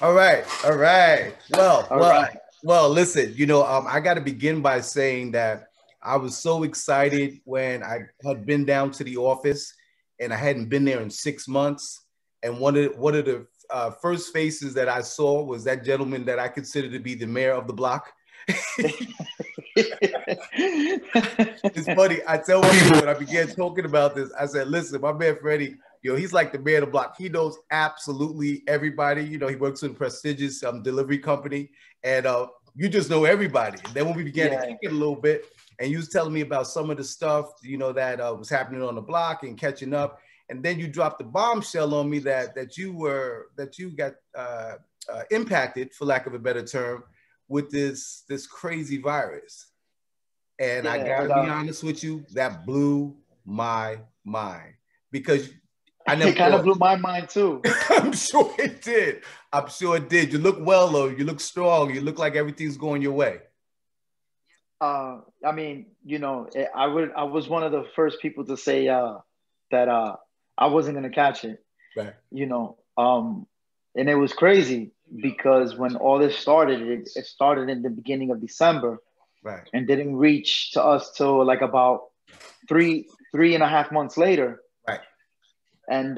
All right. All right. Well, All well, right. well, listen, I got to begin by saying that I was so excited when I had been down to the office and I hadn't been there in 6 months. And one of the first faces that I saw was that gentleman that I consider to be the mayor of the block. It's funny. I tell people when I began talking about this, I said, listen, my man Freddie, he's like the man of the block. He knows absolutely everybody. He works in a prestigious delivery company, and you just know everybody. And then when we began to Yeah. kick it a little bit, and you was telling me about some of the stuff, that was happening on the block and catching up, and then you dropped the bombshell on me that you got impacted, for lack of a better term, with this crazy virus. And I Yeah. gotta be honest with you, that blew my mind because I never It kind of thought. blew my mind too. I'm sure it did. I'm sure it did. You look well though. You look strong. You look like everything's going your way. I mean, I was one of the first people to say that I wasn't gonna catch it. Right. You know, um, and it was crazy because when all this started, it started in the beginning of December Right. and didn't reach to us till like about three and a half months later. Right. And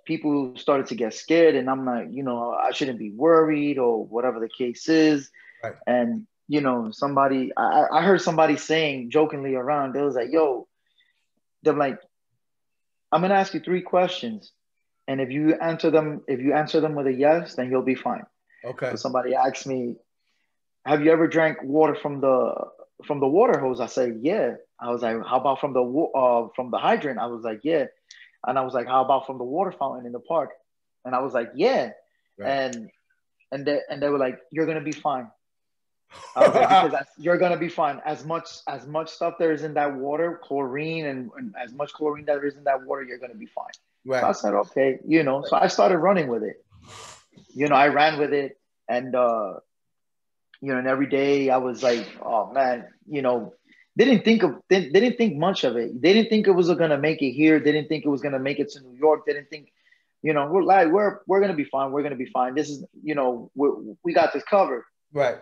people started to get scared, and I'm like, I shouldn't be worried or whatever the case is. Right. And I heard somebody saying jokingly around, they was like, yo, they're like, I'm gonna ask you three questions, and if you answer them with a yes, then you'll be fine. So Okay. somebody asked me, have you ever drank water from the water hose? I said, yeah. I was like, how about from the hydrant? I was like, yeah. And I was like, how about from the water fountain in the park? And I was like, yeah. Right. And and they were like, you're gonna be fine. I was like, because you're gonna be fine. As much stuff there is in that water, chlorine, and as much chlorine that there is in that water, you're gonna be fine. So I Right. said, okay. So I started running with it. I ran with it, and and every day I was like, oh man, they didn't think much of it. They didn't think it was gonna make it here. They didn't think it was gonna make it to New York. They didn't think, we're gonna be fine. We're gonna be fine. This is, we got this covered. Right.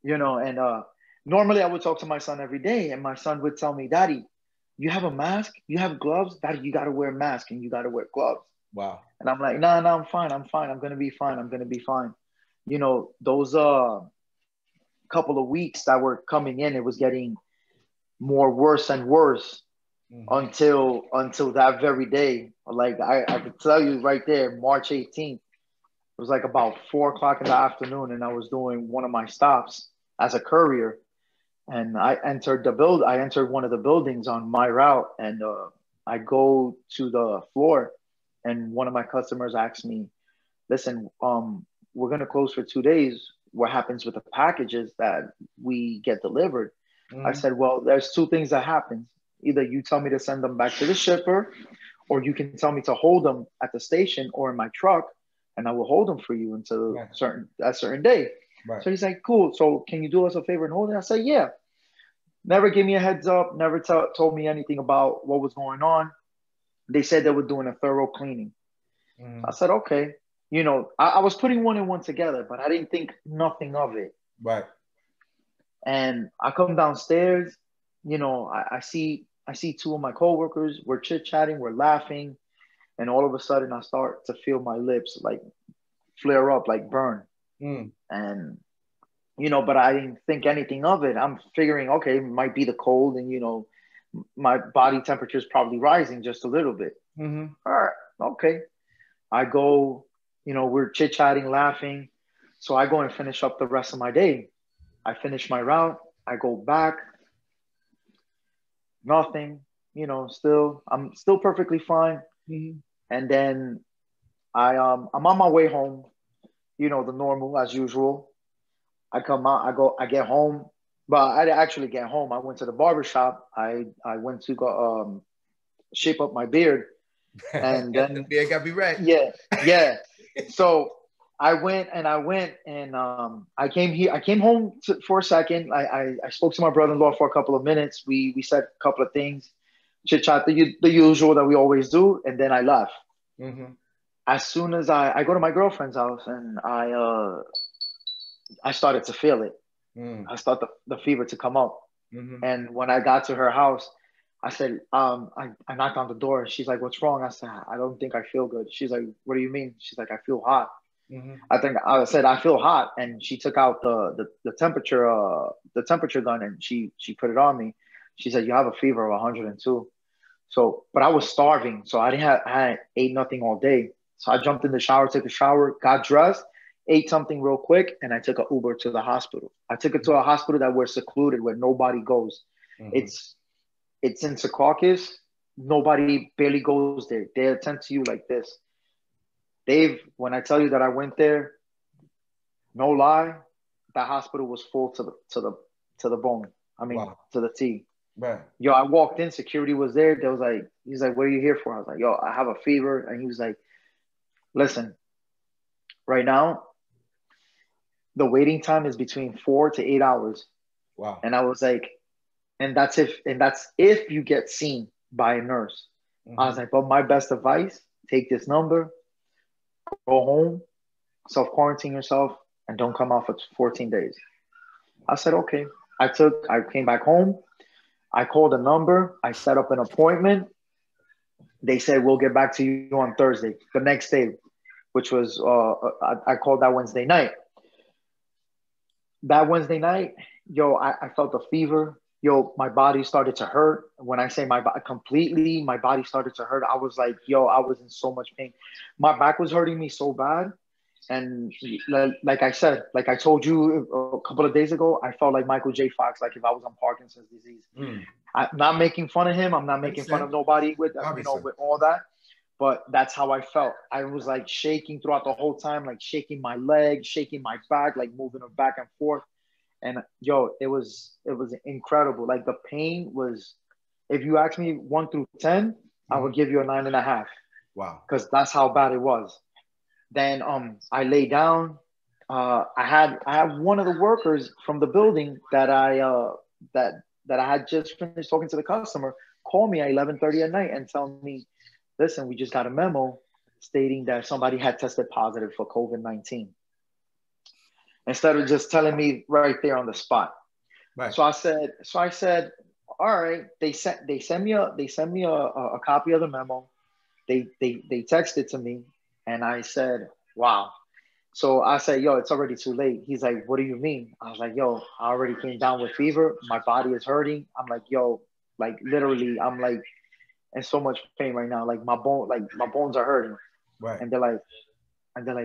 And normally I would talk to my son every day, and my son would tell me, Daddy, you have a mask, you have gloves, Daddy, you gotta wear a mask and you gotta wear gloves. Wow. And I'm like, no, no, I'm fine. I'm fine. I'm gonna be fine. I'm gonna be fine. Those couple of weeks that were coming in, it was getting more worse and worse Mm-hmm. until that very day. Like I could tell you right there, March 18th, it was like about 4 o'clock in the afternoon, and I was doing one of my stops as a courier, and I entered one of the buildings on my route, and I go to the floor, and one of my customers asked me, "Listen, we're gonna close for 2 days. What happens with the packages that we get delivered?" I Mm-hmm. said, "Well, there's two things that happens. Either you tell me to send them back to the shipper, or you can tell me to hold them at the station or in my truck, and I will hold them for you until Right. certain day." Right. So he's like, "Cool. So can you do us a favor and hold it?" I said, "Yeah." Never gave me a heads up. Never told me anything about what was going on. They said they were doing a thorough cleaning. Mm-hmm. So I said, "Okay." I was putting one and one together, but I didn't think nothing of it. Right. And I come downstairs, I see two of my coworkers. We're chit chatting, we're laughing, and all of a sudden I start to feel my lips like flare up, like burn. Mm. And but I didn't think anything of it. I'm figuring, okay, it might be the cold, and my body temperature is probably rising just a little bit. Mm-hmm. All right, okay. I go, we're chit chatting, laughing. So I go and finish up the rest of my day. I finish my route. I go back, nothing, I'm still perfectly fine. Mm-hmm. And then I'm on my way home, the normal as usual. I come out, I get home, but I didn't actually get home. I went to the barber shop. I went to go shape up my beard, and The then beer got me right. yeah, yeah. So I went and I came here. I came home for a second. I spoke to my brother-in-law for a couple of minutes. We said a couple of things, chit chat, the usual that we always do, and then I left. Mm-hmm. as soon as I go to my girlfriend's house and I started to feel it. I started the fever to come up. And when I got to her house, I said, I knocked on the door. She's like, what's wrong? I said, I don't think I feel good. She's like, what do you mean? She's like, I feel hot. I said, I feel hot. And she took out the temperature gun and she put it on me. She said, you have a fever of 102. So, but I was starving. So I hadn't ate nothing all day. So I jumped in the shower, took a shower, got dressed, ate something real quick, and I took an Uber to the hospital. I took it to a hospital that we're secluded, where nobody goes. It's in Secaucus. Nobody barely goes there. They attend to you like this. Dave, when I tell you that I went there, no lie, that hospital was full to the bone. I mean, to the T. Right. Yo, I walked in, security was there. He's like, what are you here for? I was like, yo, I have a fever. And he was like, listen, right now, the waiting time is between 4 to 8 hours. Wow. And I was like, and that's if you get seen by a nurse. I was like, but my best advice, take this number, go home, self-quarantine yourself, and don't come out for 14 days. I said, okay. I came back home. I called a number. I set up an appointment. They said, we'll get back to you on Thursday, the next day, which was, I called that Wednesday night. That Wednesday night, yo, I felt a fever. Yo, my body started to hurt. When I say my body started to hurt. I was like, yo, I was in so much pain. My back was hurting me so bad. And like I said, like I told you a couple of days ago, I felt like Michael J. Fox, like if I was on Parkinson's disease. I'm not making fun of him. I'm not making fun of nobody with with all that. But that's how I felt. I was like shaking throughout the whole time, like shaking my legs, shaking my back, like moving it back and forth. And yo, it was incredible. Like the pain was, if you ask me 1 through 10, I would give you a 9.5. Wow. Because that's how bad it was. Then I lay down. I had one of the workers from the building that I had just finished talking to the customer call me at 11:30 at night and tell me, listen, we just got a memo stating that somebody had tested positive for COVID-19. Instead of just telling me right there on the spot. Right. So I said, all right. They sent me a copy of the memo. They texted to me, and I said, wow. So I said, yo, it's already too late. He's like, what do you mean? I was like, yo, I already came down with fever. My body is hurting. I'm like, yo, like literally, I'm like in so much pain right now. Like my bones are hurting. Right. And they're like,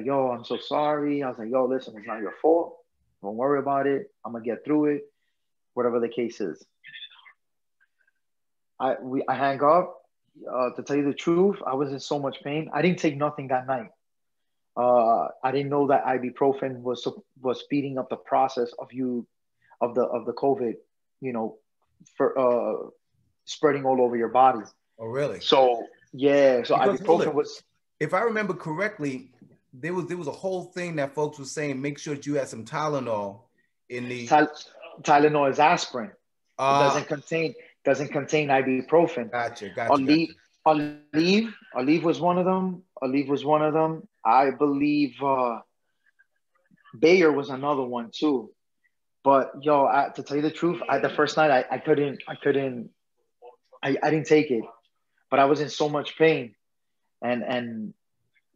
yo, I'm so sorry. I was like, yo, listen, it's not your fault. Don't worry about it. I'm gonna get through it, whatever the case is. I hang up. To tell you the truth, I was in so much pain. I didn't take nothing that night. I didn't know that ibuprofen was speeding up the process of the COVID, for spreading all over your body. Oh, really? So yeah. So ibuprofen was. If I remember correctly, there was a whole thing that folks were saying, make sure that you had some Tylenol in the. Tylenol is aspirin. It doesn't contain ibuprofen. Gotcha. Aleve was one of them. I believe Bayer was another one too. But yo, to tell you the truth, the first night I didn't take it, but I was in so much pain, and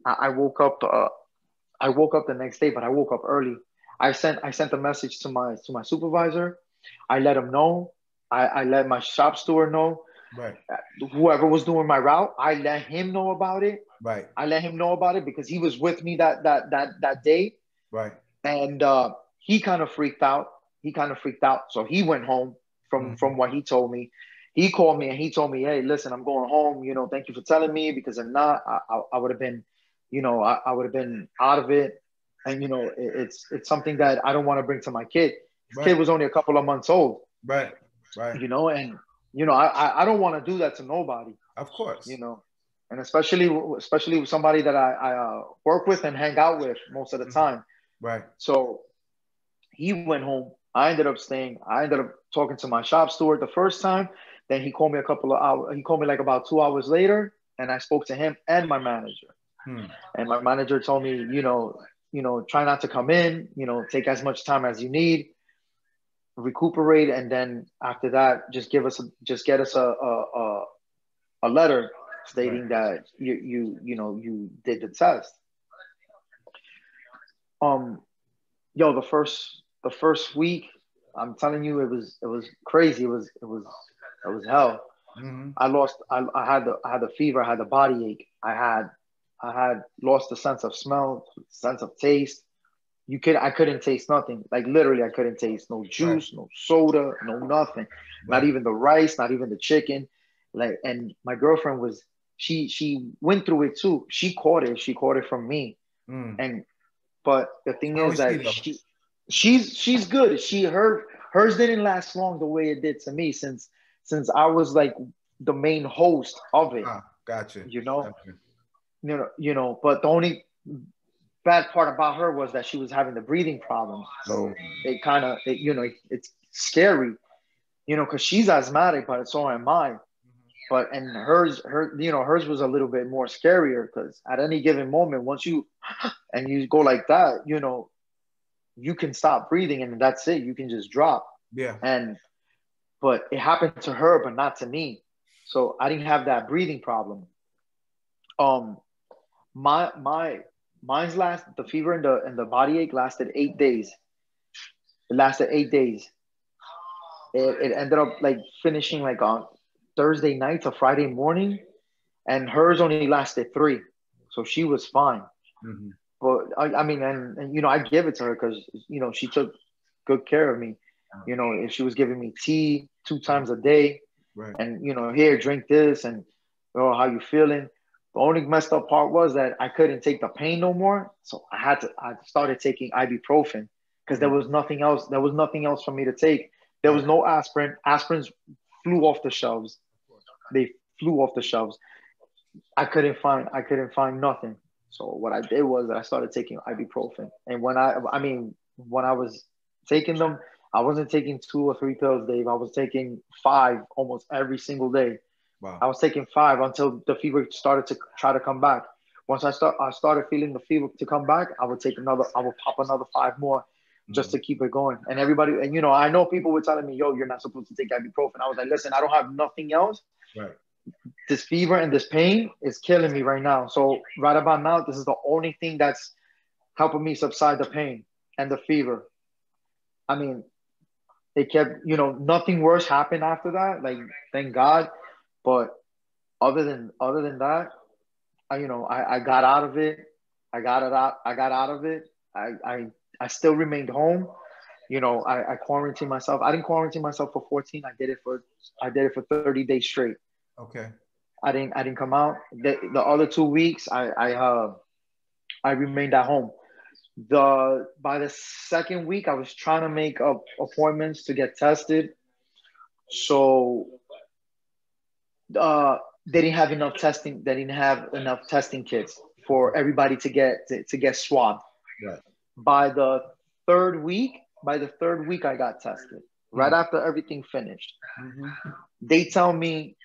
I woke up. I woke up the next day, but I woke up early. I sent a message to my supervisor. I let him know. I let my shop steward know. Right. Whoever was doing my route, I let him know about it. Right. I let him know about it because he was with me that day. Right. And he kind of freaked out. So he went home from what he told me. He called me and he told me, hey, listen, I'm going home. Thank you for telling me, because if not, I would have been, I would have been out of it. And, it's something that I don't want to bring to my kid. His kid was only a couple of months old. Right. And, I don't want to do that to nobody. Of course. And especially with somebody that I work with and hang out with most of the time. Right. So he went home. I ended up staying. I ended up talking to my shop steward the first time. Then he called me a couple of hours. He called me like about 2 hours later, and I spoke to him and my manager. And my manager told me, try not to come in, take as much time as you need, recuperate, and then after that, just get us a letter stating that you did the test. The first week, I'm telling you, it was crazy. It was hell. Mm-hmm. I had the fever, I had the body ache, I had lost the sense of smell, sense of taste. I couldn't taste nothing. Like literally, I couldn't taste no juice, no soda, no nothing. Not even the rice, not even the chicken. Like, and my girlfriend she went through it too. She caught it. She caught it from me. But the thing is that she's good. Hers didn't last long the way it did to me since I was like the main host of it. Gotcha. But the only bad part about her was that she was having the breathing problems. So it kind of, it's scary, because she's asthmatic, but so am I. But and hers was a little bit more scarier because at any given moment, once you go like that, you can stop breathing and that's it. You can just drop. Yeah. But it happened to her, but not to me. So I didn't have that breathing problem. The fever and the body ache lasted 8 days. It lasted 8 days. It ended up like finishing like on Thursday night to Friday morning, and hers only lasted 3. So she was fine. Mm-hmm. But I mean, and I give it to her because she took good care of me. If she was giving me tea 2 times a day, right. And here, drink this, and how you feeling? The only messed up part was that I couldn't take the pain no more, so I started taking ibuprofen because there was nothing else. There was nothing else for me to take. There was no aspirin. Aspirins flew off the shelves. They flew off the shelves. I couldn't find nothing. So what I did was that I started taking ibuprofen, and when I was taking them, I wasn't taking 2 or 3 pills, Dave. I was taking 5 almost every single day. Wow. I was taking 5 until the fever started to try to come back. Once I started feeling the fever to come back, I would pop another 5 more just to keep it going. And everybody, and I know people were telling me, yo, you're not supposed to take ibuprofen. I was like, listen, I don't have nothing else. Right. This fever and this pain is killing me right now. So right about now, this is the only thing that's helping me subside the pain and the fever. I mean, it kept, nothing worse happened after that. Like, thank God. But other than that, I got out of it. I got out of it. I still remained home. I quarantined myself. I didn't quarantine myself for 14. I did it for 30 days straight. Okay. I didn't come out. The other 2 weeks, I remained at home. By the second week, I was trying to make up appointments to get tested. So they didn't have enough testing. They didn't have enough testing kits for everybody to get swabbed. Right. By the third week, I got tested. Right after everything finished. Mm-hmm. They tell me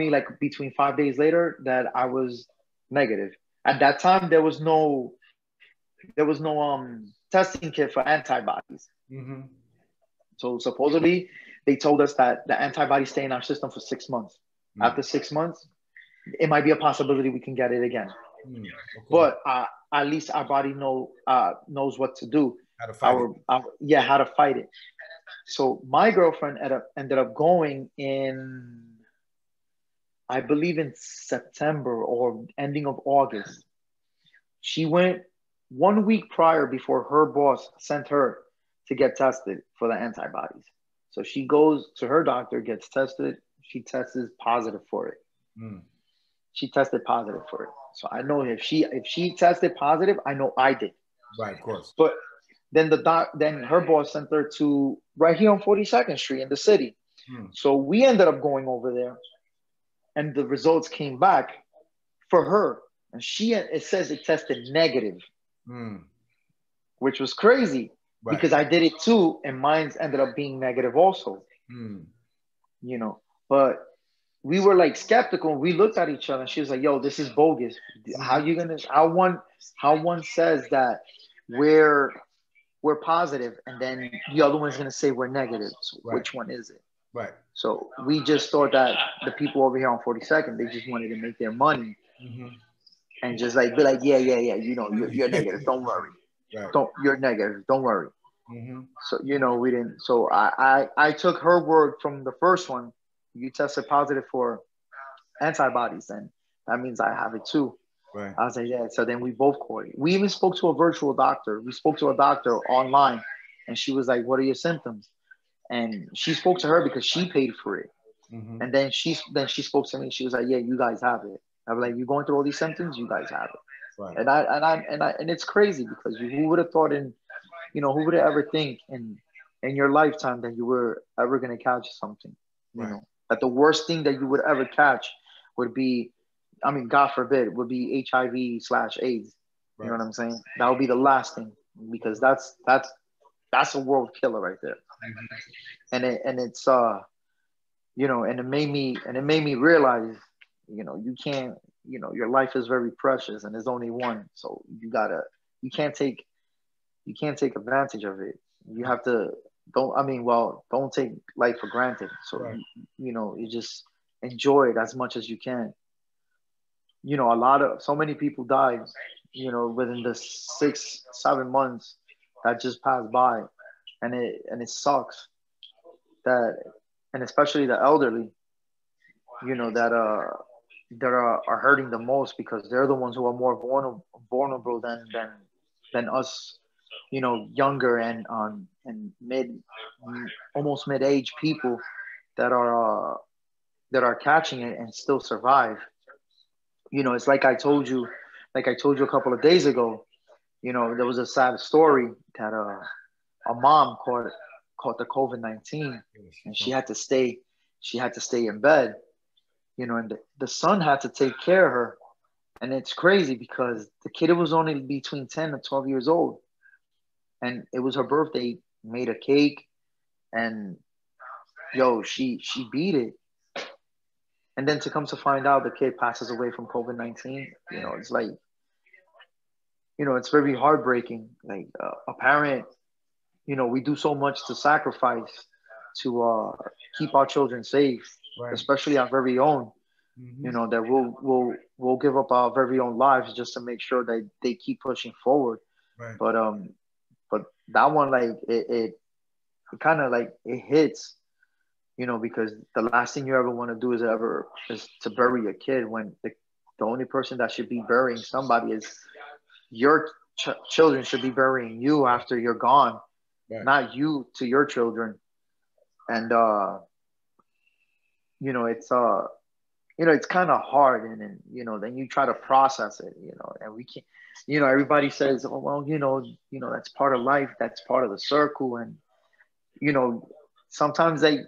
like between 5 days later that I was negative. At that time, there was no testing kit for antibodies. Mm-hmm. So supposedly they told us that the antibodies stay in our system for 6 months. Mm. After 6 months, it might be a possibility we can get it again. Mm. Okay. But at least our body knows what to do. How to fight it. How to fight it. So my girlfriend ended up going in, I believe in September or ending of August. She went 1 week prior before her boss sent her to get tested for the antibodies. So she goes to her doctor, gets tested. She tests positive for it. Mm. She tested positive for it. So I know if she tested positive, I know I did. Right, of course. But then then her boss sent her to right here on 42nd Street in the city. Mm. So we ended up going over there, and the results came back for her, and it says it tested negative, which was crazy. Right. Because I did it too, and mine ended up being negative also. Mm. But we were like skeptical. We looked at each other and she was like, yo, this is bogus. How you gonna, how one says that we're positive and then the other one's gonna say we're negative. So Right. which one is it? Right. So we just thought that the people over here on 42nd, they just wanted to make their money and just like be like, yeah, you know, you're negative. Don't worry. Right. You're negative. Don't worry. So, you know, we didn't. So I took her word from the first one. You tested positive for antibodies, then that means I have it too. Right. I was like, yeah. So then we both caught it. We even spoke to a virtual doctor. We spoke to a doctor online, and she was like, "What are your symptoms?" And she spoke to her because she paid for it. And then she spoke to me. She was like, "Yeah, you guys have it." I was like, "You going through all these symptoms? You guys have it." Right. And it's crazy because who would have thought who would have ever think in your lifetime that you were ever gonna catch something? You know, that the worst thing that you would ever catch would be, I mean, God forbid, would be HIV/AIDS. You know what I'm saying? That would be the last thing, because that's a world killer right there. And it's you know, and it made me realize, you know, you can't, you know, your life is very precious and there's only one. So you can't take advantage of it. You have to, don't take life for granted. So, you know, you just enjoy it as much as you can. You know, so many people died, you know, within the 6-7 months that just passed by. And it sucks that, and especially the elderly, you know, that are hurting the most, because they're the ones who are more vulnerable than us, you know, younger and almost mid-age people that are catching it and still survive. You know, it's like I told you a couple of days ago. You know, there was a sad story that a mom caught the COVID-19, and she had to stay in bed. You know, and the son had to take care of her. And it's crazy because the kid was only between 10 and 12 years old. And it was her birthday, made a cake, and yo, she beat it. And then to come to find out the kid passes away from COVID-19, you know, it's like, you know, it's very heartbreaking. Like a parent, you know, we do so much to sacrifice to keep our children safe, especially our very own. You know, that we'll give up our very own lives just to make sure that they keep pushing forward. But that one, like it kind of like it hits, you know, because the last thing you ever want to do is to bury a kid, when the only person that should be burying somebody is your children should be burying you after you're gone, not you to your children. And you know, it's kind of hard, and you know, then you try to process it, you know, and we can't, you know, everybody says, oh, well, you know, that's part of life, that's part of the circle. And you know, sometimes I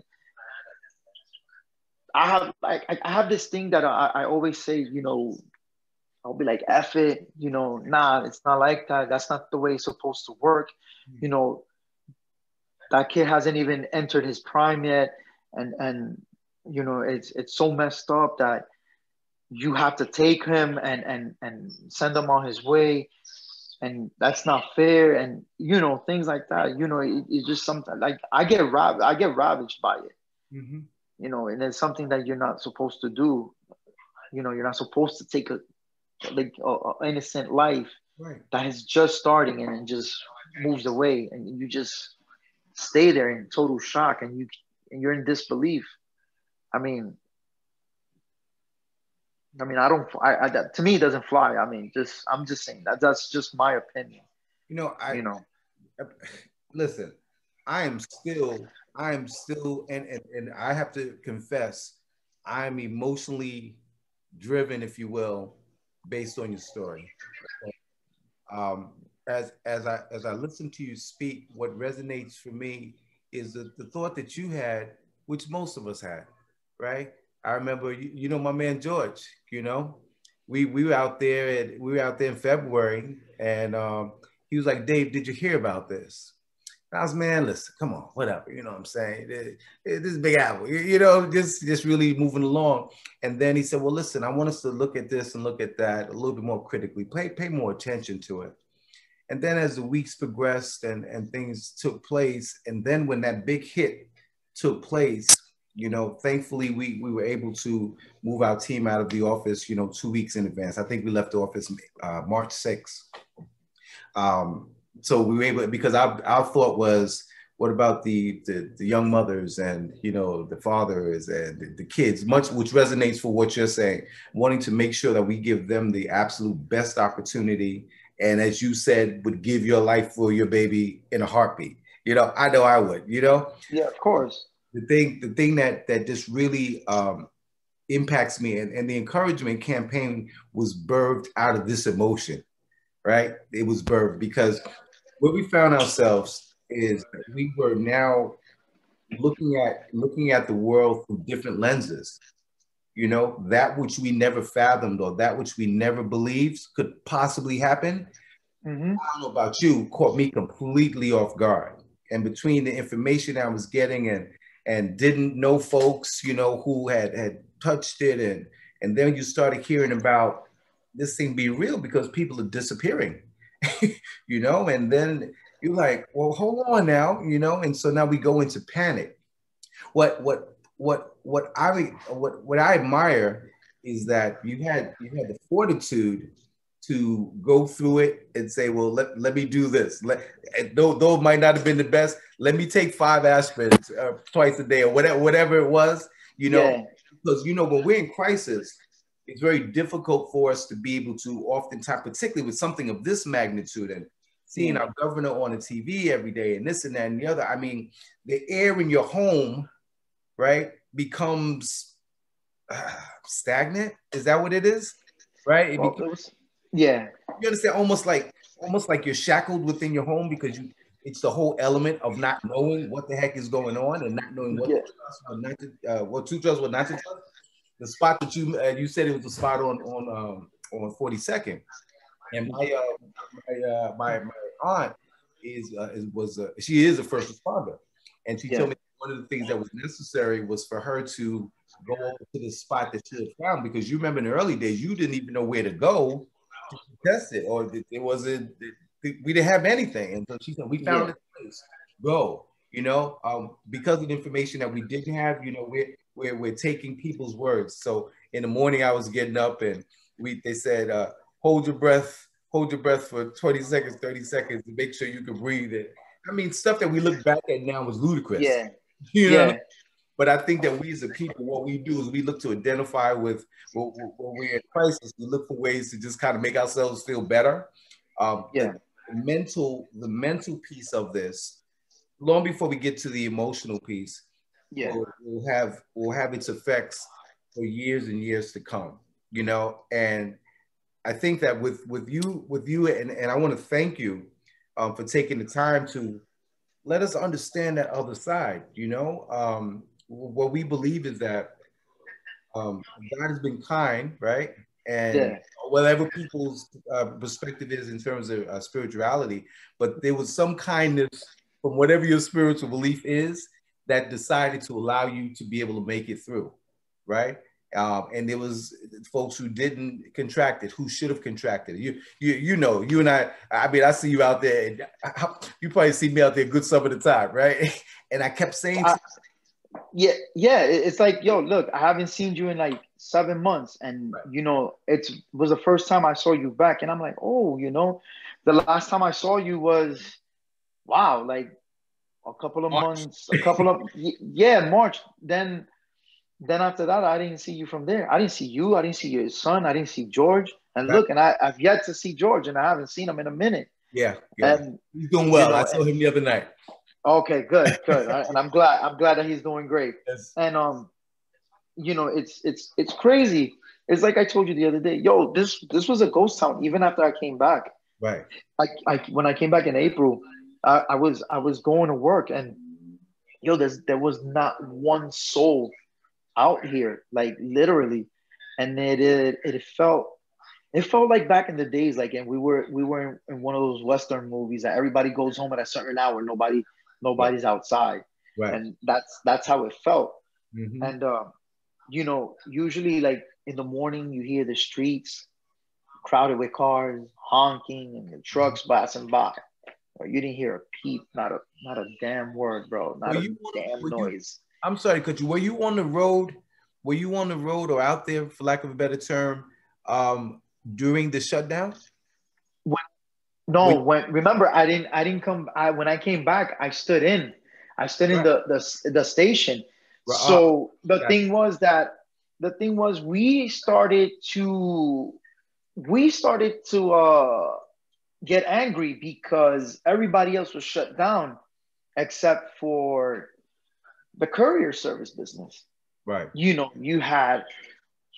have this thing that I always say, you know, I'll be like, F it, you know, nah, it's not like that. That's not the way it's supposed to work. You know, that kid hasn't even entered his prime yet. And you know, it's so messed up that you have to take him and send him on his way. And that's not fair. And, you know, things like that, you know, it's just something like I get ravaged by it, you know, and it's something that you're not supposed to do. You know, you're not supposed to take a innocent life that is just starting and just moves away, and you just stay there in total shock, and you're in disbelief. I mean, that, to me, it doesn't fly. I mean, I'm just saying that's just my opinion. You know, listen, I am still, and I have to confess, I'm emotionally driven, if you will, based on your story. As I listen to you speak, what resonates for me is the thought that you had, which most of us had, right? I remember, you know, my man George. You know, we were out there in February, and he was like, Dave, did you hear about this? And I was, man, listen, come on, whatever, you know what I'm saying? This is Big Apple, you know, just really moving along. And then he said, well, listen, I want us to look at this and look at that a little bit more critically, pay more attention to it. And then as the weeks progressed and things took place, and then when that big hit took place, you know, thankfully we were able to move our team out of the office, you know, 2 weeks in advance. I think we left the office March 6th. So we were able, because our thought was, what about the young mothers and, you know, the fathers and the kids, much which resonates for what you're saying, wanting to make sure that we give them the absolute best opportunity. And as you said, would give your life for your baby in a heartbeat. You know I would, you know. Yeah, of course. The thing that just really impacts me, and the encouragement campaign was birthed out of this emotion, right? It was birthed because where we found ourselves is that we were now looking at the world through different lenses. You know, that which we never fathomed or that which we never believed could possibly happen. Mm-hmm. I don't know about you, caught me completely off guard. And between the information I was getting and didn't know folks, you know, who had touched it, and then you started hearing about this thing be real because people are disappearing, you know, and then you're like, well, hold on now, you know, and so now we go into panic. What I admire is that you had the fortitude to go through it and say, well, let me do this. Though it might not have been the best, let me take 5 aspirins twice a day or whatever it was, you know, Yeah. because, you know, when we're in crisis, it's very difficult for us to be able to oftentimes, particularly with something of this magnitude and seeing our governor on the TV every day and this and that and the other. I mean, the air in your home, right, becomes stagnant. Is that what it is? Right? Well, it was, yeah. You understand, almost like you're shackled within your home because it's the whole element of not knowing what the heck is going on and not knowing what Yeah. to trust, what to trust, what not to trust. The spot that you said it was the spot on 42nd, and my aunt she is a first responder, and she told me one of the things that was necessary was for her to go over to the spot that she had found, because you remember in the early days you didn't even know where to go to test it, or it wasn't, we didn't have anything, and so she said we found this place, go, you know, because of the information that we didn't have, you know, we're taking people's words. So in the morning I was getting up and they said hold your breath for 20 seconds, 30 seconds to make sure you can breathe it. I mean, stuff that we look back at now was ludicrous. Yeah. You know what I mean? But I think that we as a people, what we do is we look to identify with when we're in crisis. We look for ways to just kind of make ourselves feel better. The mental piece of this, long before we get to the emotional piece, will have its effects for years and years to come. You know, and I think that with you, and I want to thank you for taking the time to let us understand that other side. You know, what we believe is that God has been kind, right? And whatever people's perspective is in terms of spirituality, but there was some kindness from whatever your spiritual belief is that decided to allow you to be able to make it through, right? And there was folks who didn't contract it, who should have contracted it. You know, you and I mean, I see you out there, and you probably see me out there good some of the time, right? And I kept saying, it's like, yo, look, I haven't seen you in like 7 months, and you know, it was the first time I saw you back, and I'm like, oh, you know, the last time I saw you was, wow, like a couple of months, March. Then after that, I didn't see you from there. I didn't see you. I didn't see your son. I didn't see George. And look, and I've yet to see George, and I haven't seen him in a minute. Yeah. And he's doing well. You know, I saw him the other night. Okay, good. And I'm glad that he's doing great. Yes. And you know, it's crazy. It's like I told you the other day, yo, this was a ghost town even after I came back. Right. When I came back in April, I was going to work, and yo, there was not one soul out here, like literally. And it felt like back in the days, like, and we were in one of those Western movies that everybody goes home at a certain hour, Nobody's outside. Right. And that's how it felt. Mm-hmm. And you know, usually like in the morning you hear the streets crowded with cars honking and the trucks passing by. You didn't hear a peep, not a damn word, bro, not a damn noise. I'm sorry, could you? Were you on the road? Were you on the road or out there, for lack of a better term, during the shutdown? Remember, I didn't come. When I came back, I stood in the station. So the thing was we started to get angry because everybody else was shut down except for the courier service business. Right. You know, you had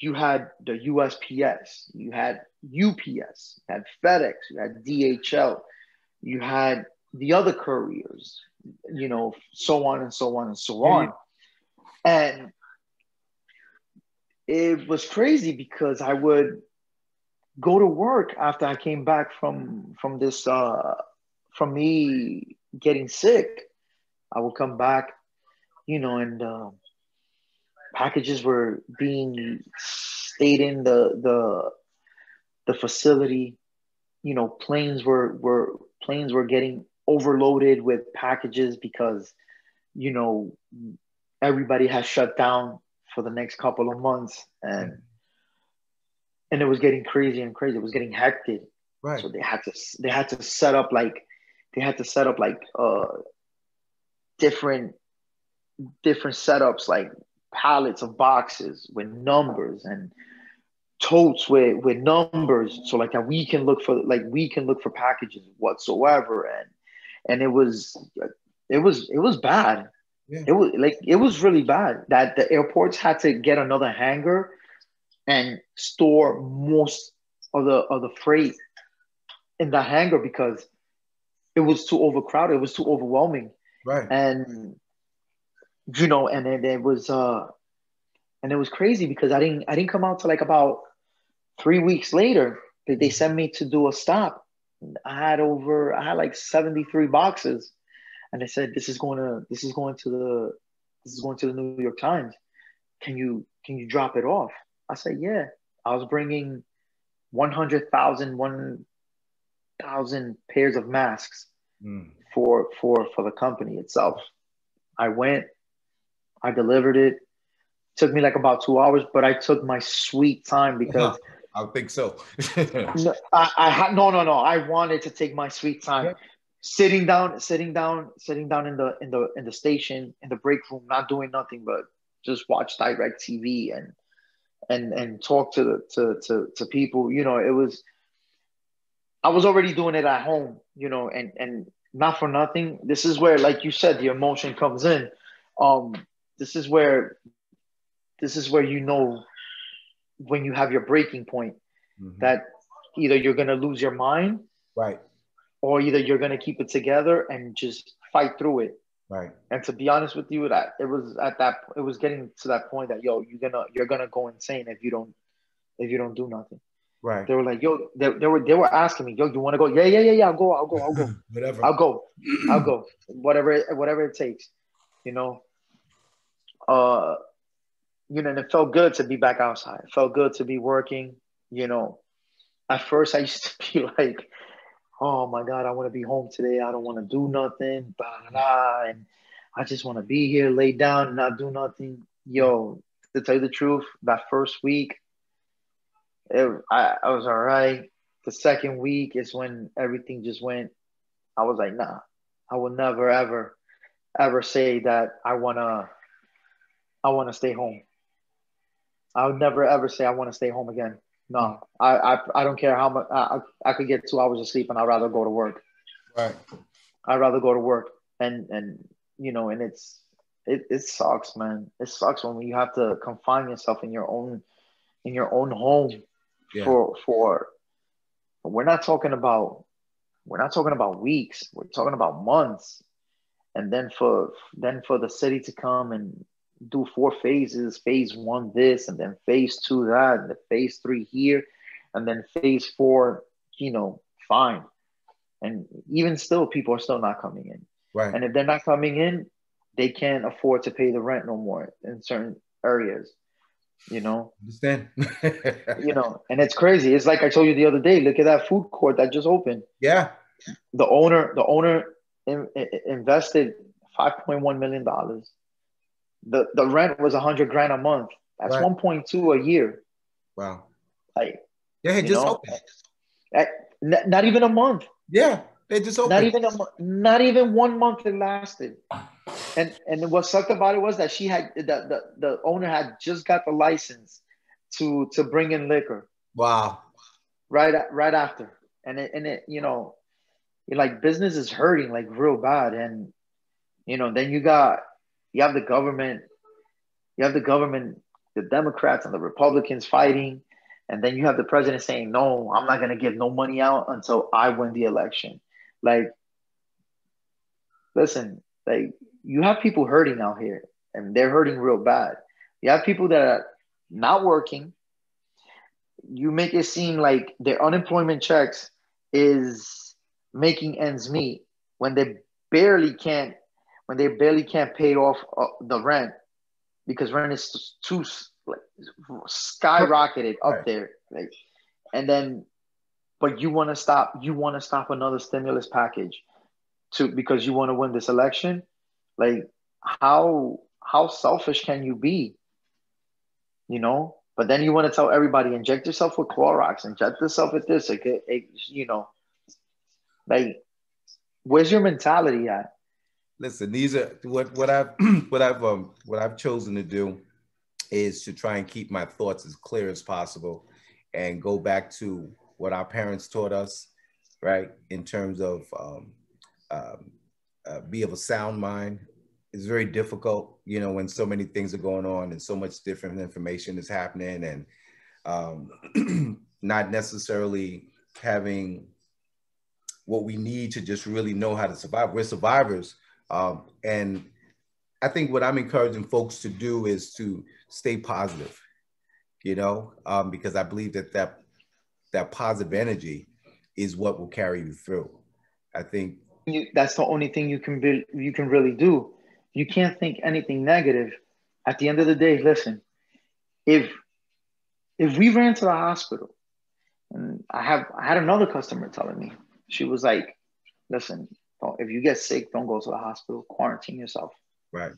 the USPS, you had UPS, you had FedEx, you had DHL, you had the other couriers, you know, so on and so on and so on. And it was crazy because I would go to work after I came back from from me getting sick. I would come back, you know, and packages were being stayed in the facility. You know, planes were getting overloaded with packages because, you know, everybody has shut down for the next couple of months, and it was getting crazy and crazy. It was getting hectic. Right. So they had to set up like different setups, like pallets of boxes with numbers and totes with numbers, so like that we can look for packages whatsoever. And it was bad. Yeah. It was really bad that the airports had to get another hangar and store most of the freight in the hangar because it was too overcrowded. It was too overwhelming. Right. And you know, and it was crazy because I didn't come out to like about 3 weeks later. They sent me to do a stop. I had like 73 boxes, and they said this is going to the New York Times. Can you drop it off? I said, yeah. I was bringing 1,000 pairs of masks for the company itself. I went, I delivered it. Took me like about 2 hours, but I took my sweet time because I think so. no. I wanted to take my sweet time. Yeah. Sitting down in the station, in the break room, not doing nothing but just watch direct TV and talk to people. You know, I was already doing it at home, you know, and not for nothing. This is where, like you said, the emotion comes in. This is where you know when you have your breaking point, that either you're gonna lose your mind, right, or either you're gonna keep it together and just fight through it. Right. And to be honest with you, that it was getting to that point that you're gonna go insane if you don't do nothing. Right. They were like, yo, they were asking me, yo, you want to go? Yeah. I'll go. Whatever. I'll go. Whatever it takes. You know. You know, and it felt good to be back outside. It felt good to be working. You know, at first I used to be like, oh my God, I want to be home today. I don't want to do nothing. And I just want to be here, lay down, and not do nothing. Yo, to tell you the truth, that first week, I was all right. The second week is when everything just went. I was like, nah, I will never, ever say that I want to stay home. I would never ever say I want to stay home again. No, I don't care how much I could get 2 hours of sleep, and I'd rather go to work. Right. I'd rather go to work, and you know, and it sucks, man. It sucks when you have to confine yourself in your own home. Yeah. For we're not talking about weeks. We're talking about months, and then for the city to come and do 4 phases, phase 1 this, and then phase 2 that, and then phase 3 here, and then phase 4, you know, fine. And even still, people are still not coming in. Right. And if they're not coming in, they can't afford to pay the rent no more in certain areas, you know. Understand? And it's crazy. It's like I told you the other day, look at that food court that just opened. Yeah. The owner invested $5.1 million. The rent was 100 grand a month. That's Right. 1.2 a year. Wow. Like, Yeah, it you just know, opened. not even a month. Yeah, they just Not opened. even not even 1 month it lasted. And what sucked about it was that she had the owner had just got the license to bring in liquor Wow. right after. And it like business is hurting like real bad. And then you have the government, the Democrats and the Republicans fighting, and then you have the president saying, no, I'm not going to give no money out until I win the election. Like, listen, like, you have people hurting out here, and they're hurting real bad. You have people that are not working. You make it seem like their unemployment checks is making ends meet when they barely can't pay off the rent, because rent is too, like, skyrocketed up Right. there. Like, and then, but you want to stop another stimulus package because you want to win this election. Like, how selfish can you be? But then you want to tell everybody, inject yourself with Clorox, inject yourself with this. Like, like, where's your mentality at? Listen, these are what I've what I've chosen to do is to try and keep my thoughts as clear as possible and go back to what our parents taught us, right? In terms of um, be of a sound mind. It's very difficult, when so many things are going on and so much different information is happening, and not necessarily having what we need to just really know how to survive. We're survivors. And I think what I'm encouraging folks to do is to stay positive, because I believe that positive energy is what will carry you through. I think That's the only thing you can really do. You can't think anything negative. At the end of the day, listen, if we ran to the hospital, and I had another customer telling me, she was like, listen, if you get sick, don't go to the hospital, quarantine yourself. right,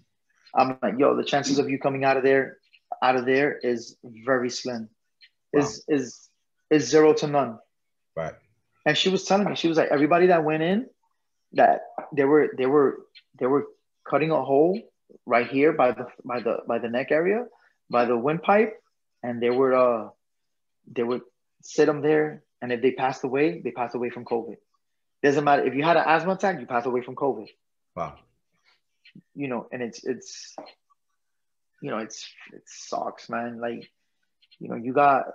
I'm like, yo, the chances of you coming out of there is very slim. wow, Is zero to none. right, And she was telling me, she was like, everybody that went in, that they were cutting a hole right here by the neck area, by the windpipe, and they would sit them there, and if they passed away, they passed away from COVID. Doesn't matter if you had an asthma attack, you passed away from COVID. wow. And it sucks, man. Like, you got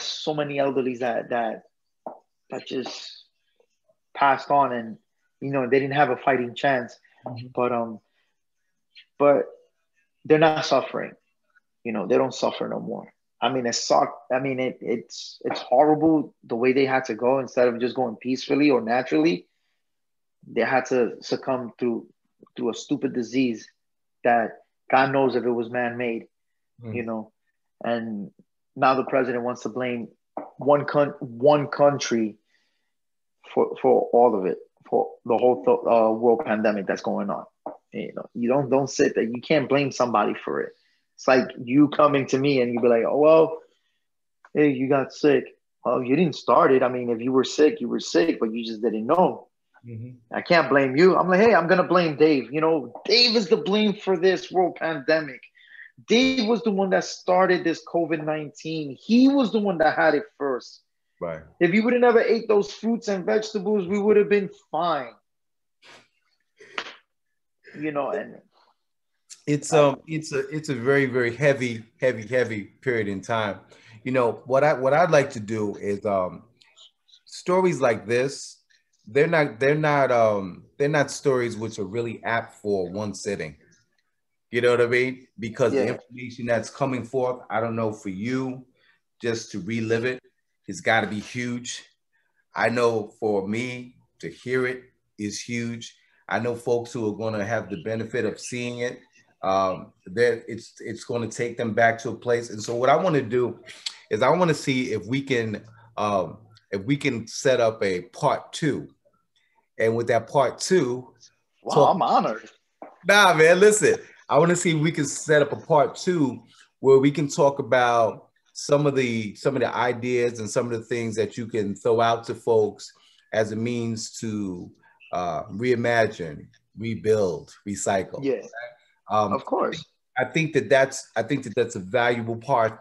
so many elderlies that just passed on, and they didn't have a fighting chance. Mm-hmm. But they're not suffering. They don't suffer no more. I mean, it sucked. I mean, it's horrible the way they had to go. Instead of just going peacefully or naturally, they had to succumb through a stupid disease that God knows if it was man-made. Mm. And now the president wants to blame one country for all of it, for the whole world pandemic that's going on. You don't sit there. You can't blame somebody for it. It's like you coming to me and you be like, oh, well, hey, you got sick. Well, you didn't start it. I mean, if you were sick, but you just didn't know. Mm-hmm. I can't blame you. I'm like, hey, I'm going to blame Dave. Dave is the blame for this world pandemic. Dave was the one that started this COVID-19. He was the one that had it first. Right. If you would have never ate those fruits and vegetables, we would have been fine. And It's a very, very heavy period in time. What I'd like to do is stories like this. They're not stories which are really apt for one sitting. You know what I mean? Because the yeah, information that's coming forth, I don't know, for you, just to relive it, it's got to be huge. I know for me to hear it is huge. I know folks who are going to have the benefit of seeing it. That it's going to take them back to a place. And so what I want to do is I want to see if we can set up a part 2. And with that part 2, wow, I'm honored. Nah, man, listen. I want to see if we can set up a part 2 where we can talk about some of the ideas and some of the things that you can throw out to folks as a means to reimagine, rebuild, recycle. Yeah, of course. I think that's a valuable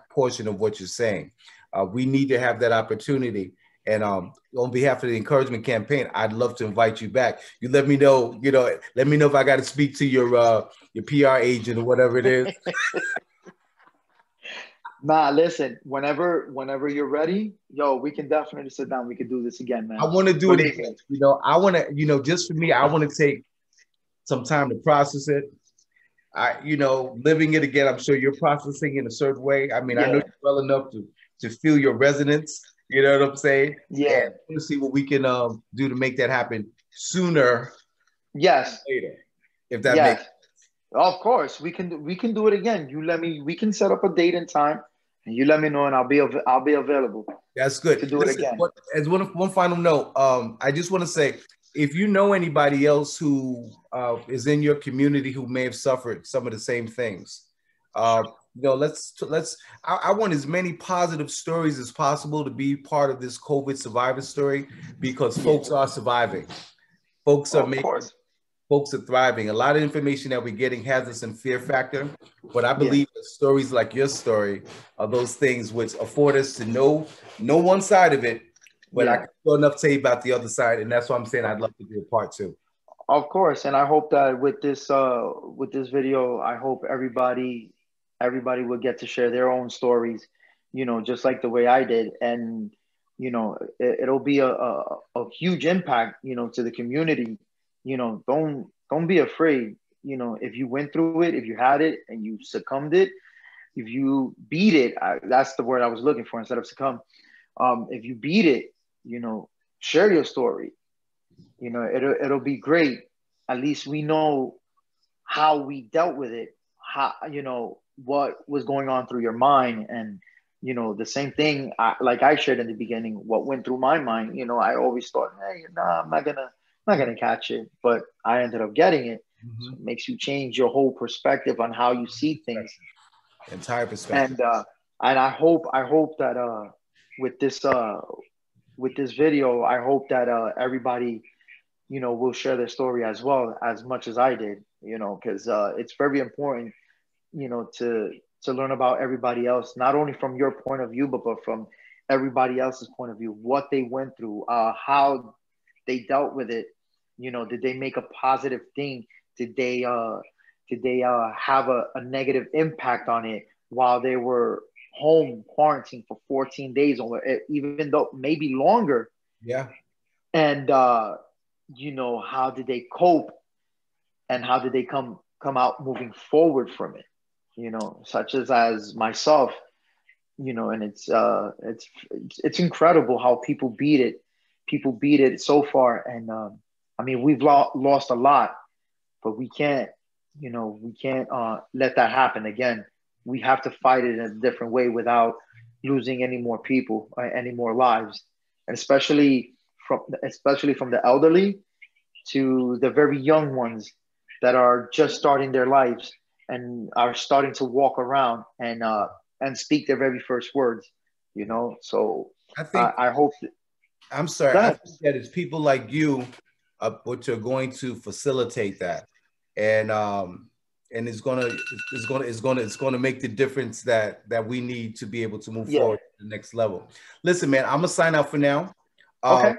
portion of what you're saying. We need to have that opportunity. And on behalf of the encouragement campaign, I'd love to invite you back. You let me know, let me know if I got to speak to your PR agent or whatever it is. Nah, listen, whenever you're ready, yo, we can definitely sit down. We can do this again, man. I want to do it again. I want to, just for me, I want to take some time to process it. Living it again, I'm sure you're processing in a certain way. I mean, yeah. I know you well enough to feel your resonance. You know what I'm saying? Yeah. And we'll see what we can do to make that happen sooner. Yes. Later, if that makes sense. Of course, we can do it again. We can set up a date and time, and you let me know, and I'll be available. That's good. To do it again. As one final note, I just want to say, if you know anybody else who is in your community who may have suffered some of the same things, I want as many positive stories as possible to be part of this COVID survivor story, because folks are surviving. Folks are thriving. A lot of information that we're getting has us in fear factor, but I believe that stories like your story are those things which afford us to know one side of it, but I can know enough to tell you about the other side, and that's why I'm saying I'd love to do a part 2. Of course, and I hope that with this video, I hope everybody will get to share their own stories, just like the way I did, and it'll be a huge impact, to the community. Don't be afraid. If you went through it, if you had it and you succumbed it, if you beat it, that's the word I was looking for instead of succumb. If you beat it, share your story. It'll be great. At least we know how we dealt with it, how, what was going on through your mind. And, the same thing, like I shared in the beginning, what went through my mind, I always thought, hey, I'm not gonna catch it, but I ended up getting it. Mm-hmm. So it makes you change your whole perspective on how you see things. Entire perspective. And I hope that with this video, I hope that everybody, will share their story as well, as much as I did, because it's very important, to learn about everybody else, not only from your point of view, but from everybody else's point of view, what they went through, how they dealt with it. Did they make a positive thing? Did they have a negative impact on it while they were home quarantined for 14 days, or even though maybe longer? Yeah. And how did they cope, and how did they come out moving forward from it? Such as myself, and it's incredible how people beat it so far. And I mean, we've lost a lot, but we can't let that happen again. We have to fight it in a different way without losing any more people, any more lives, and especially from the elderly to the very young ones that are just starting their lives and are starting to walk around and speak their very first words. So I hope. I'm sorry. I think that it's people like you, which are going to facilitate that, and it's gonna make the difference that we need to be able to move forward to the next level. Listen, man, I'm gonna sign out for now. Okay.